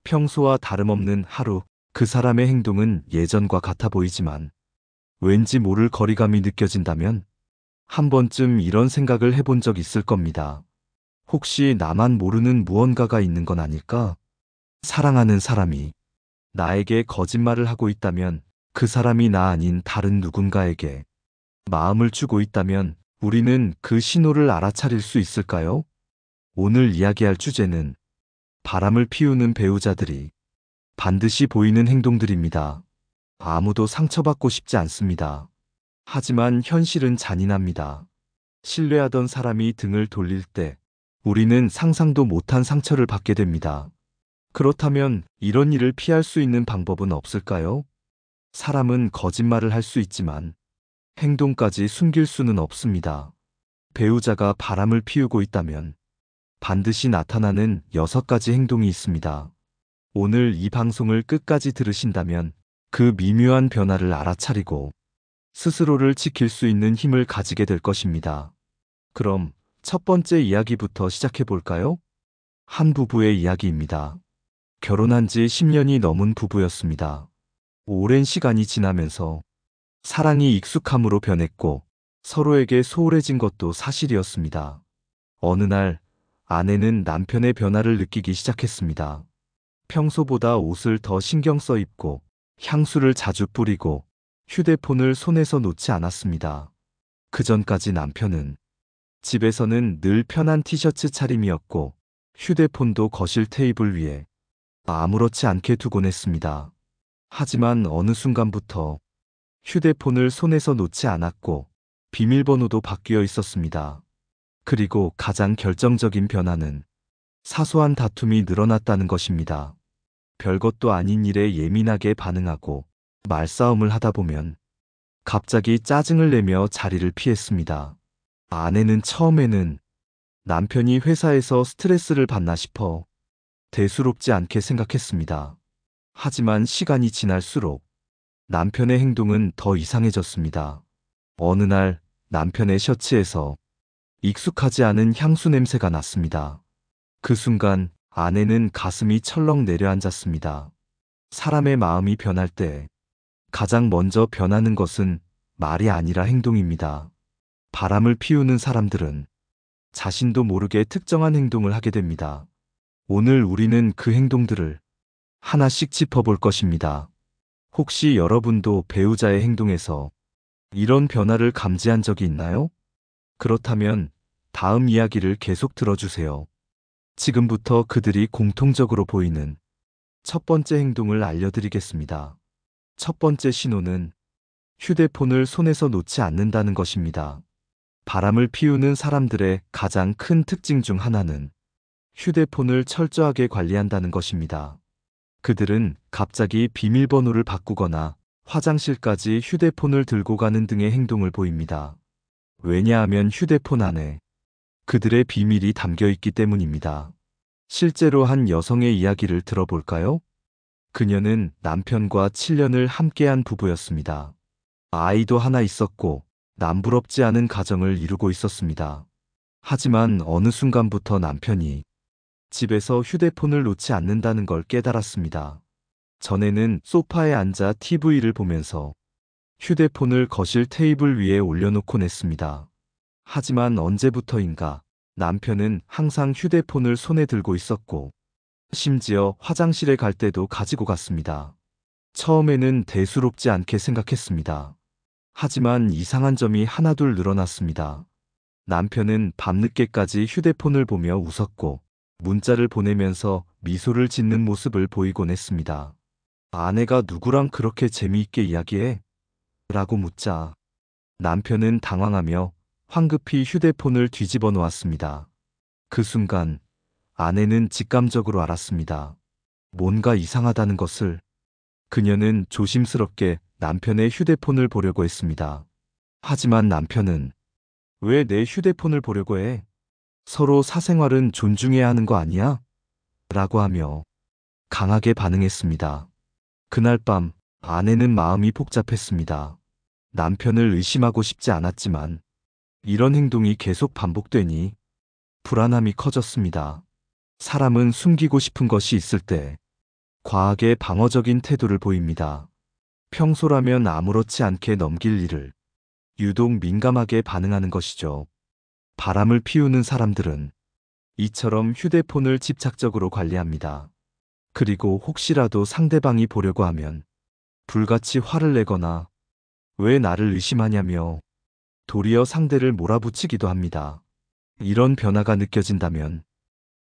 평소와 다름없는 하루, 그 사람의 행동은 예전과 같아 보이지만 왠지 모를 거리감이 느껴진다면 한 번쯤 이런 생각을 해본 적 있을 겁니다. 혹시 나만 모르는 무언가가 있는 건 아닐까? 사랑하는 사람이 나에게 거짓말을 하고 있다면, 그 사람이 나 아닌 다른 누군가에게 마음을 주고 있다면 우리는 그 신호를 알아차릴 수 있을까요? 오늘 이야기할 주제는 바람을 피우는 배우자들이 반드시 보이는 행동들입니다. 아무도 상처받고 싶지 않습니다. 하지만 현실은 잔인합니다. 신뢰하던 사람이 등을 돌릴 때 우리는 상상도 못한 상처를 받게 됩니다. 그렇다면 이런 일을 피할 수 있는 방법은 없을까요? 사람은 거짓말을 할 수 있지만 행동까지 숨길 수는 없습니다. 배우자가 바람을 피우고 있다면 반드시 나타나는 6가지 행동이 있습니다. 오늘 이 방송을 끝까지 들으신다면 그 미묘한 변화를 알아차리고 스스로를 지킬 수 있는 힘을 가지게 될 것입니다. 그럼 첫 번째 이야기부터 시작해 볼까요? 한 부부의 이야기입니다. 결혼한 지 10년이 넘은 부부였습니다. 오랜 시간이 지나면서 사랑이 익숙함으로 변했고 서로에게 소홀해진 것도 사실이었습니다. 어느 날 아내는 남편의 변화를 느끼기 시작했습니다. 평소보다 옷을 더 신경 써 입고 향수를 자주 뿌리고 휴대폰을 손에서 놓지 않았습니다. 그전까지 남편은 집에서는 늘 편한 티셔츠 차림이었고 휴대폰도 거실 테이블 위에 아무렇지 않게 두곤 했습니다. 하지만 어느 순간부터 휴대폰을 손에서 놓지 않았고 비밀번호도 바뀌어 있었습니다. 그리고 가장 결정적인 변화는 사소한 다툼이 늘어났다는 것입니다. 별것도 아닌 일에 예민하게 반응하고 말싸움을 하다 보면 갑자기 짜증을 내며 자리를 피했습니다. 아내는 처음에는 남편이 회사에서 스트레스를 받나 싶어 대수롭지 않게 생각했습니다. 하지만 시간이 지날수록 남편의 행동은 더 이상해졌습니다. 어느 날 남편의 셔츠에서 익숙하지 않은 향수 냄새가 났습니다. 그 순간 아내는 가슴이 철렁 내려앉았습니다. 사람의 마음이 변할 때 가장 먼저 변하는 것은 말이 아니라 행동입니다. 바람을 피우는 사람들은 자신도 모르게 특정한 행동을 하게 됩니다. 오늘 우리는 그 행동들을 하나씩 짚어볼 것입니다. 혹시 여러분도 배우자의 행동에서 이런 변화를 감지한 적이 있나요? 그렇다면 다음 이야기를 계속 들어주세요. 지금부터 그들이 공통적으로 보이는 첫 번째 행동을 알려드리겠습니다. 첫 번째 신호는 휴대폰을 손에서 놓지 않는다는 것입니다. 바람을 피우는 사람들의 가장 큰 특징 중 하나는 휴대폰을 철저하게 관리한다는 것입니다. 그들은 갑자기 비밀번호를 바꾸거나 화장실까지 휴대폰을 들고 가는 등의 행동을 보입니다. 왜냐하면 휴대폰 안에 그들의 비밀이 담겨 있기 때문입니다. 실제로 한 여성의 이야기를 들어볼까요? 그녀는 남편과 7년을 함께한 부부였습니다. 아이도 하나 있었고 남부럽지 않은 가정을 이루고 있었습니다. 하지만 어느 순간부터 남편이 집에서 휴대폰을 놓지 않는다는 걸 깨달았습니다. 전에는 소파에 앉아 TV를 보면서 휴대폰을 거실 테이블 위에 올려놓곤 했습니다. 하지만 언제부터인가 남편은 항상 휴대폰을 손에 들고 있었고 심지어 화장실에 갈 때도 가지고 갔습니다. 처음에는 대수롭지 않게 생각했습니다. 하지만 이상한 점이 하나둘 늘어났습니다. 남편은 밤늦게까지 휴대폰을 보며 웃었고 문자를 보내면서 미소를 짓는 모습을 보이곤 했습니다. 아내가 누구랑 그렇게 재미있게 이야기해? 라고 묻자 남편은 당황하며 황급히 휴대폰을 뒤집어 놓았습니다. 그 순간 아내는 직감적으로 알았습니다. 뭔가 이상하다는 것을. 그녀는 조심스럽게 남편의 휴대폰을 보려고 했습니다. 하지만 남편은 왜 내 휴대폰을 보려고 해? 서로 사생활은 존중해야 하는 거 아니야? 라고 하며 강하게 반응했습니다. 그날 밤 아내는 마음이 복잡했습니다. 남편을 의심하고 싶지 않았지만 이런 행동이 계속 반복되니 불안함이 커졌습니다. 사람은 숨기고 싶은 것이 있을 때 과하게 방어적인 태도를 보입니다. 평소라면 아무렇지 않게 넘길 일을 유독 민감하게 반응하는 것이죠. 바람을 피우는 사람들은 이처럼 휴대폰을 집착적으로 관리합니다. 그리고 혹시라도 상대방이 보려고 하면 불같이 화를 내거나 왜 나를 의심하냐며 도리어 상대를 몰아붙이기도 합니다. 이런 변화가 느껴진다면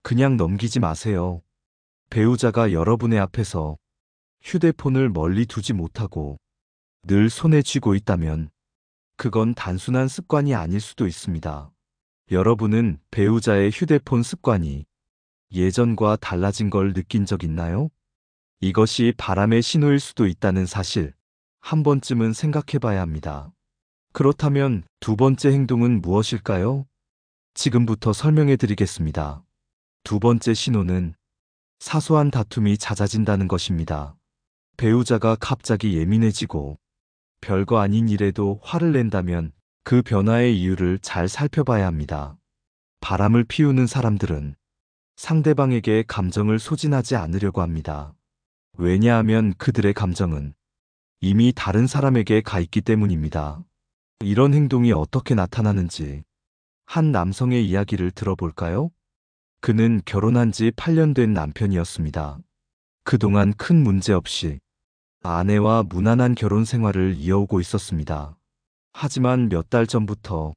그냥 넘기지 마세요. 배우자가 여러분의 앞에서 휴대폰을 멀리 두지 못하고 늘 손에 쥐고 있다면 그건 단순한 습관이 아닐 수도 있습니다. 여러분은 배우자의 휴대폰 습관이 예전과 달라진 걸 느낀 적 있나요? 이것이 바람의 신호일 수도 있다는 사실, 한 번쯤은 생각해 봐야 합니다. 그렇다면 두 번째 행동은 무엇일까요? 지금부터 설명해 드리겠습니다. 두 번째 신호는 사소한 다툼이 잦아진다는 것입니다. 배우자가 갑자기 예민해지고 별거 아닌 일에도 화를 낸다면 그 변화의 이유를 잘 살펴봐야 합니다. 바람을 피우는 사람들은 상대방에게 감정을 소진하지 않으려고 합니다. 왜냐하면 그들의 감정은 이미 다른 사람에게 가 있기 때문입니다. 이런 행동이 어떻게 나타나는지 한 남성의 이야기를 들어볼까요? 그는 결혼한 지 8년 된 남편이었습니다. 그동안 큰 문제 없이 아내와 무난한 결혼 생활을 이어오고 있었습니다. 하지만 몇 달 전부터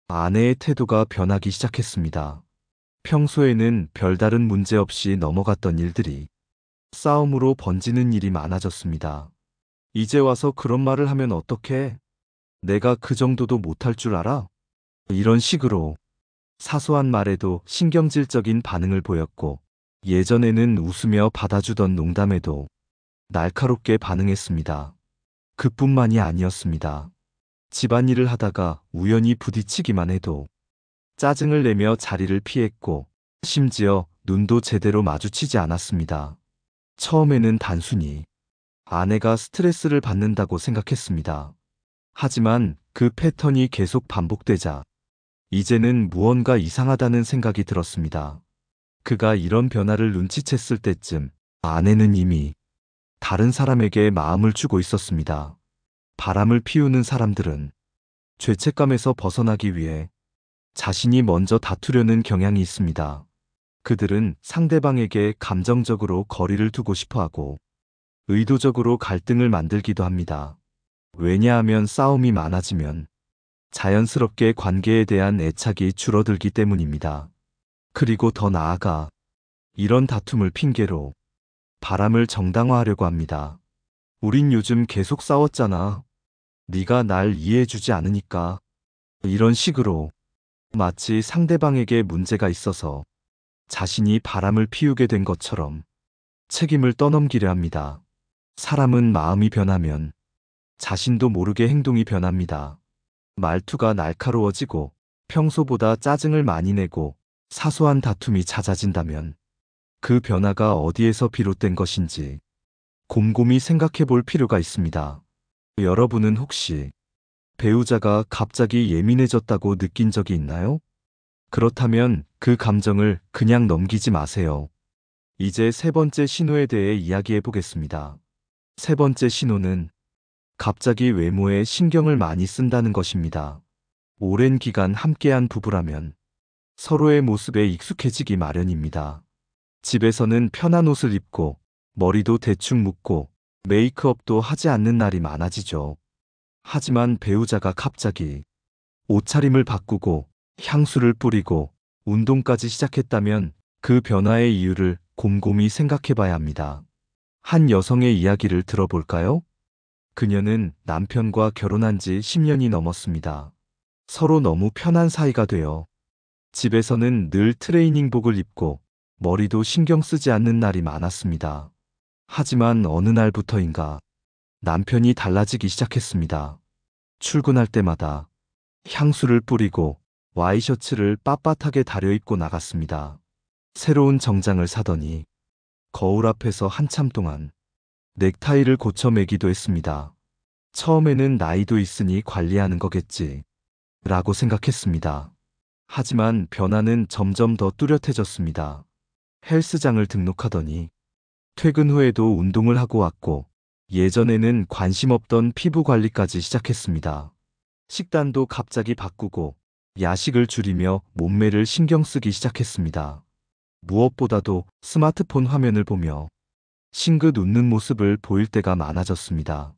아내의 태도가 변하기 시작했습니다. 평소에는 별다른 문제 없이 넘어갔던 일들이 싸움으로 번지는 일이 많아졌습니다. 이제 와서 그런 말을 하면 어떡해? 내가 그 정도도 못할 줄 알아? 이런 식으로 사소한 말에도 신경질적인 반응을 보였고, 예전에는 웃으며 받아주던 농담에도 날카롭게 반응했습니다. 그뿐만이 아니었습니다. 집안일을 하다가 우연히 부딪히기만 해도 짜증을 내며 자리를 피했고, 심지어 눈도 제대로 마주치지 않았습니다. 처음에는 단순히 아내가 스트레스를 받는다고 생각했습니다. 하지만 그 패턴이 계속 반복되자 이제는 무언가 이상하다는 생각이 들었습니다. 그가 이런 변화를 눈치챘을 때쯤 아내는 이미 다른 사람에게 마음을 주고 있었습니다. 바람을 피우는 사람들은 죄책감에서 벗어나기 위해 자신이 먼저 다투려는 경향이 있습니다. 그들은 상대방에게 감정적으로 거리를 두고 싶어 하고 의도적으로 갈등을 만들기도 합니다. 왜냐하면 싸움이 많아지면 자연스럽게 관계에 대한 애착이 줄어들기 때문입니다. 그리고 더 나아가 이런 다툼을 핑계로 바람을 정당화하려고 합니다. 우린 요즘 계속 싸웠잖아. 네가 날 이해해주지 않으니까. 이런 식으로 마치 상대방에게 문제가 있어서 자신이 바람을 피우게 된 것처럼 책임을 떠넘기려 합니다. 사람은 마음이 변하면 자신도 모르게 행동이 변합니다. 말투가 날카로워지고 평소보다 짜증을 많이 내고 사소한 다툼이 잦아진다면 그 변화가 어디에서 비롯된 것인지 곰곰이 생각해 볼 필요가 있습니다. 여러분은 혹시 배우자가 갑자기 예민해졌다고 느낀 적이 있나요? 그렇다면 그 감정을 그냥 넘기지 마세요. 이제 세 번째 신호에 대해 이야기해 보겠습니다. 세 번째 신호는 갑자기 외모에 신경을 많이 쓴다는 것입니다. 오랜 기간 함께한 부부라면 서로의 모습에 익숙해지기 마련입니다. 집에서는 편한 옷을 입고 머리도 대충 묶고 메이크업도 하지 않는 날이 많아지죠. 하지만 배우자가 갑자기 옷차림을 바꾸고 향수를 뿌리고 운동까지 시작했다면 그 변화의 이유를 곰곰이 생각해 봐야 합니다. 한 여성의 이야기를 들어볼까요? 그녀는 남편과 결혼한 지 10년이 넘었습니다. 서로 너무 편한 사이가 되어 집에서는 늘 트레이닝복을 입고 머리도 신경 쓰지 않는 날이 많았습니다. 하지만 어느 날부터인가 남편이 달라지기 시작했습니다. 출근할 때마다 향수를 뿌리고 와이셔츠를 빳빳하게 다려입고 나갔습니다. 새로운 정장을 사더니 거울 앞에서 한참 동안 넥타이를 고쳐 매기도 했습니다. 처음에는 나이도 있으니 관리하는 거겠지 라고 생각했습니다. 하지만 변화는 점점 더 뚜렷해졌습니다. 헬스장을 등록하더니 퇴근 후에도 운동을 하고 왔고, 예전에는 관심 없던 피부 관리까지 시작했습니다. 식단도 갑자기 바꾸고, 야식을 줄이며 몸매를 신경 쓰기 시작했습니다. 무엇보다도 스마트폰 화면을 보며 싱긋 웃는 모습을 보일 때가 많아졌습니다.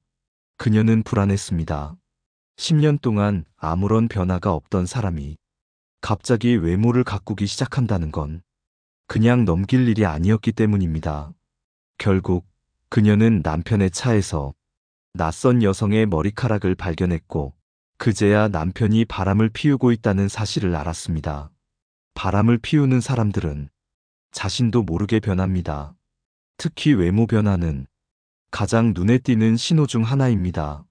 그녀는 불안했습니다. 10년 동안 아무런 변화가 없던 사람이 갑자기 외모를 가꾸기 시작한다는 건 그냥 넘길 일이 아니었기 때문입니다. 결국 그녀는 남편의 차에서 낯선 여성의 머리카락을 발견했고, 그제야 남편이 바람을 피우고 있다는 사실을 알았습니다. 바람을 피우는 사람들은 자신도 모르게 변합니다. 특히 외모 변화는 가장 눈에 띄는 신호 중 하나입니다.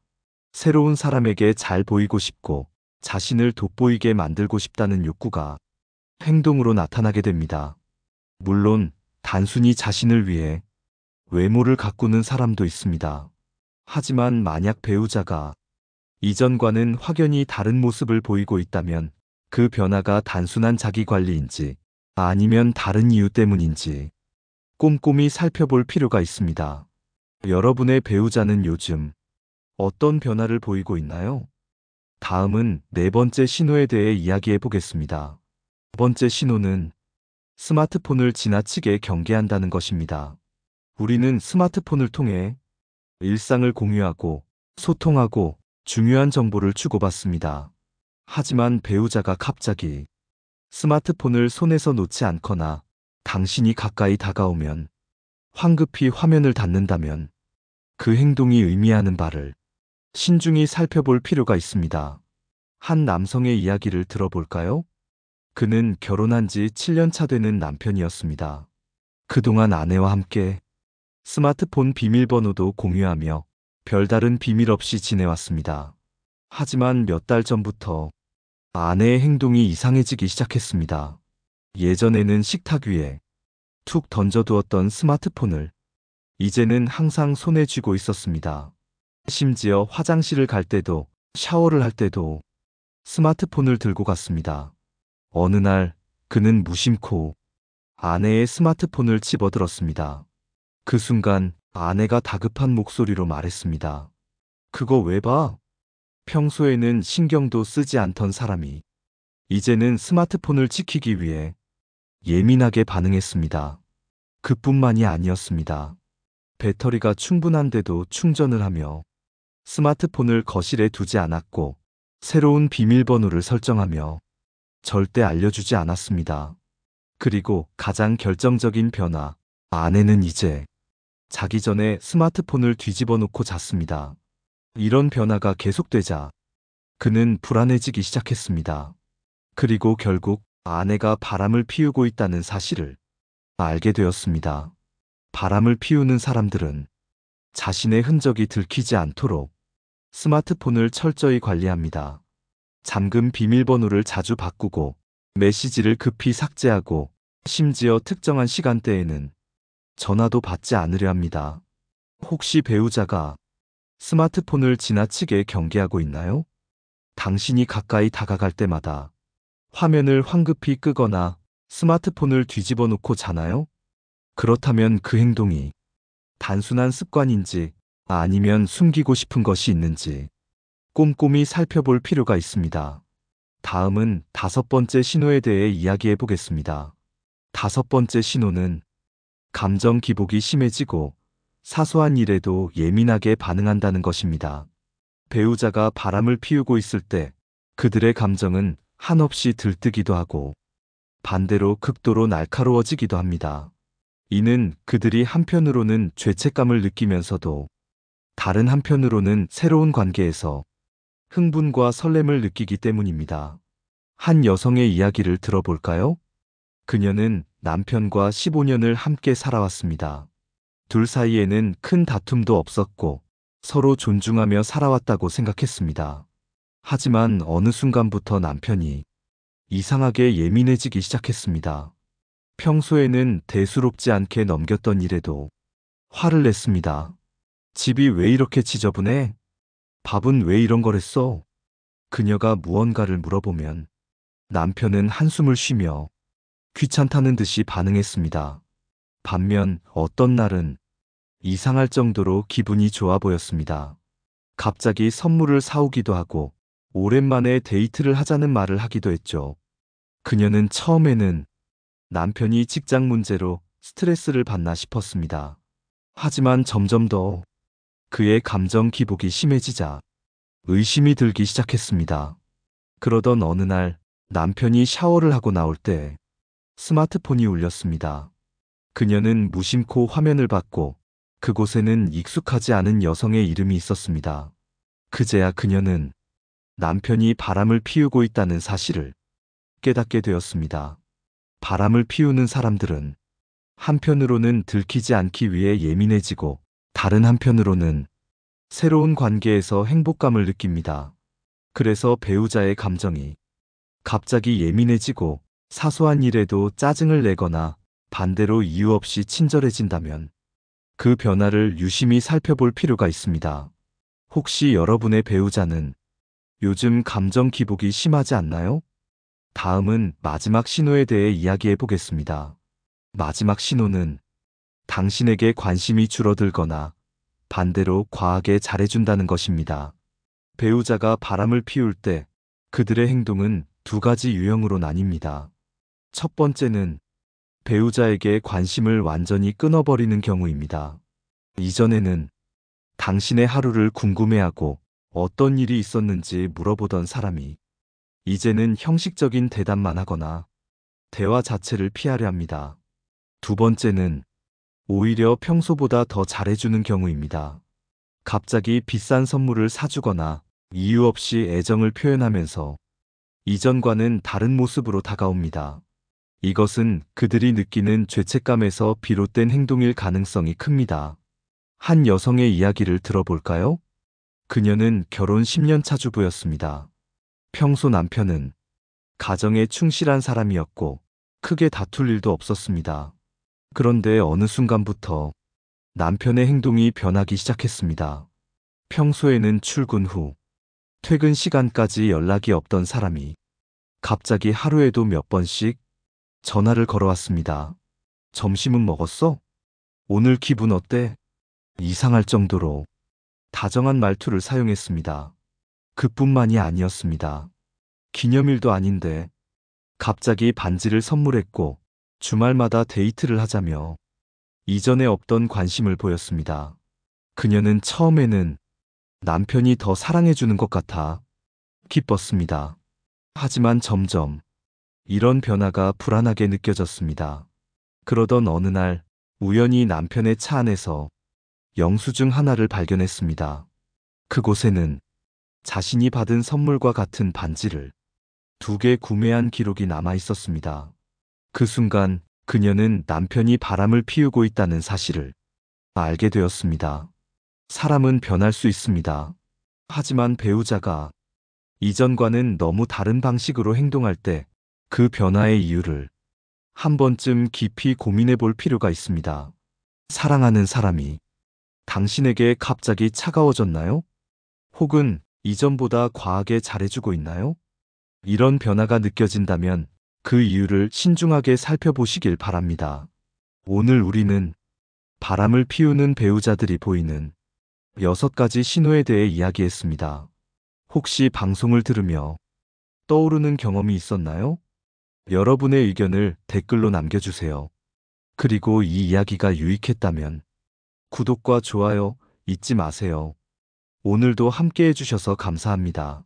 새로운 사람에게 잘 보이고 싶고 자신을 돋보이게 만들고 싶다는 욕구가 행동으로 나타나게 됩니다. 물론 단순히 자신을 위해 외모를 가꾸는 사람도 있습니다. 하지만 만약 배우자가 이전과는 확연히 다른 모습을 보이고 있다면 그 변화가 단순한 자기관리인지 아니면 다른 이유 때문인지 꼼꼼히 살펴볼 필요가 있습니다. 여러분의 배우자는 요즘 어떤 변화를 보이고 있나요? 다음은 네 번째 신호에 대해 이야기해 보겠습니다. 두 번째 신호는 스마트폰을 지나치게 경계한다는 것입니다. 우리는 스마트폰을 통해 일상을 공유하고 소통하고 중요한 정보를 주고받습니다. 하지만 배우자가 갑자기 스마트폰을 손에서 놓지 않거나 당신이 가까이 다가오면 황급히 화면을 닫는다면 그 행동이 의미하는 바를 신중히 살펴볼 필요가 있습니다. 한 남성의 이야기를 들어볼까요? 그는 결혼한 지 7년 차 되는 남편이었습니다. 그동안 아내와 함께 스마트폰 비밀번호도 공유하며 별다른 비밀 없이 지내왔습니다. 하지만 몇 달 전부터 아내의 행동이 이상해지기 시작했습니다. 예전에는 식탁 위에 툭 던져두었던 스마트폰을 이제는 항상 손에 쥐고 있었습니다. 심지어 화장실을 갈 때도 샤워를 할 때도 스마트폰을 들고 갔습니다. 어느 날 그는 무심코 아내의 스마트폰을 집어들었습니다. 그 순간 아내가 다급한 목소리로 말했습니다. 그거 왜 봐? 평소에는 신경도 쓰지 않던 사람이 이제는 스마트폰을 지키기 위해 예민하게 반응했습니다. 그뿐만이 아니었습니다. 배터리가 충분한데도 충전을 하며 스마트폰을 거실에 두지 않았고 새로운 비밀번호를 설정하며 절대 알려주지 않았습니다. 그리고 가장 결정적인 변화, 아내는 이제 자기 전에 스마트폰을 뒤집어 놓고 잤습니다. 이런 변화가 계속되자 그는 불안해지기 시작했습니다. 그리고 결국 아내가 바람을 피우고 있다는 사실을 알게 되었습니다. 바람을 피우는 사람들은 자신의 흔적이 들키지 않도록 스마트폰을 철저히 관리합니다. 잠금 비밀번호를 자주 바꾸고 메시지를 급히 삭제하고 심지어 특정한 시간대에는 전화도 받지 않으려 합니다. 혹시 배우자가 스마트폰을 지나치게 경계하고 있나요? 당신이 가까이 다가갈 때마다 화면을 황급히 끄거나 스마트폰을 뒤집어 놓고 자나요? 그렇다면 그 행동이 단순한 습관인지 아니면 숨기고 싶은 것이 있는지 꼼꼼히 살펴볼 필요가 있습니다. 다음은 다섯 번째 신호에 대해 이야기해 보겠습니다. 다섯 번째 신호는 감정 기복이 심해지고 사소한 일에도 예민하게 반응한다는 것입니다. 배우자가 바람을 피우고 있을 때 그들의 감정은 한없이 들뜨기도 하고 반대로 극도로 날카로워지기도 합니다. 이는 그들이 한편으로는 죄책감을 느끼면서도 다른 한편으로는 새로운 관계에서 흥분과 설렘을 느끼기 때문입니다. 한 여성의 이야기를 들어볼까요? 그녀는 남편과 15년을 함께 살아왔습니다. 둘 사이에는 큰 다툼도 없었고 서로 존중하며 살아왔다고 생각했습니다. 하지만 어느 순간부터 남편이 이상하게 예민해지기 시작했습니다. 평소에는 대수롭지 않게 넘겼던 일에도 화를 냈습니다. 집이 왜 이렇게 지저분해? 밥은 왜 이런 걸 했어? 그녀가 무언가를 물어보면 남편은 한숨을 쉬며 귀찮다는 듯이 반응했습니다. 반면 어떤 날은 이상할 정도로 기분이 좋아 보였습니다. 갑자기 선물을 사오기도 하고 오랜만에 데이트를 하자는 말을 하기도 했죠. 그녀는 처음에는 남편이 직장 문제로 스트레스를 받나 싶었습니다. 하지만 점점 더 그의 감정 기복이 심해지자 의심이 들기 시작했습니다. 그러던 어느 날 남편이 샤워를 하고 나올 때 스마트폰이 울렸습니다. 그녀는 무심코 화면을 봤고 그곳에는 익숙하지 않은 여성의 이름이 있었습니다. 그제야 그녀는 남편이 바람을 피우고 있다는 사실을 깨닫게 되었습니다. 바람을 피우는 사람들은 한편으로는 들키지 않기 위해 예민해지고 다른 한편으로는 새로운 관계에서 행복감을 느낍니다. 그래서 배우자의 감정이 갑자기 예민해지고 사소한 일에도 짜증을 내거나 반대로 이유 없이 친절해진다면 그 변화를 유심히 살펴볼 필요가 있습니다. 혹시 여러분의 배우자는 요즘 감정 기복이 심하지 않나요? 다음은 마지막 신호에 대해 이야기해 보겠습니다. 마지막 신호는 당신에게 관심이 줄어들거나 반대로 과하게 잘해준다는 것입니다. 배우자가 바람을 피울 때 그들의 행동은 두 가지 유형으로 나뉩니다. 첫 번째는 배우자에게 관심을 완전히 끊어버리는 경우입니다. 이전에는 당신의 하루를 궁금해하고 어떤 일이 있었는지 물어보던 사람이 이제는 형식적인 대답만 하거나 대화 자체를 피하려 합니다. 두 번째는 오히려 평소보다 더 잘해주는 경우입니다. 갑자기 비싼 선물을 사주거나 이유 없이 애정을 표현하면서 이전과는 다른 모습으로 다가옵니다. 이것은 그들이 느끼는 죄책감에서 비롯된 행동일 가능성이 큽니다. 한 여성의 이야기를 들어볼까요? 그녀는 결혼 10년 차 주부였습니다. 평소 남편은 가정에 충실한 사람이었고 크게 다툴 일도 없었습니다. 그런데 어느 순간부터 남편의 행동이 변하기 시작했습니다. 평소에는 출근 후 퇴근 시간까지 연락이 없던 사람이 갑자기 하루에도 몇 번씩 전화를 걸어왔습니다. 점심은 먹었어? 오늘 기분 어때? 이상할 정도로 다정한 말투를 사용했습니다. 그뿐만이 아니었습니다. 기념일도 아닌데 갑자기 반지를 선물했고 주말마다 데이트를 하자며 이전에 없던 관심을 보였습니다. 그녀는 처음에는 남편이 더 사랑해주는 것 같아 기뻤습니다. 하지만 점점 이런 변화가 불안하게 느껴졌습니다. 그러던 어느 날 우연히 남편의 차 안에서 영수증 하나를 발견했습니다. 그곳에는 자신이 받은 선물과 같은 반지를 2개 구매한 기록이 남아 있었습니다. 그 순간 그녀는 남편이 바람을 피우고 있다는 사실을 알게 되었습니다. 사람은 변할 수 있습니다. 하지만 배우자가 이전과는 너무 다른 방식으로 행동할 때 그 변화의 이유를 한 번쯤 깊이 고민해 볼 필요가 있습니다. 사랑하는 사람이 당신에게 갑자기 차가워졌나요? 혹은 이전보다 과하게 잘해주고 있나요? 이런 변화가 느껴진다면 그 이유를 신중하게 살펴보시길 바랍니다. 오늘 우리는 바람을 피우는 배우자들이 보이는 6가지 신호에 대해 이야기했습니다. 혹시 방송을 들으며 떠오르는 경험이 있었나요? 여러분의 의견을 댓글로 남겨주세요. 그리고 이 이야기가 유익했다면 구독과 좋아요 잊지 마세요. 오늘도 함께 해주셔서 감사합니다.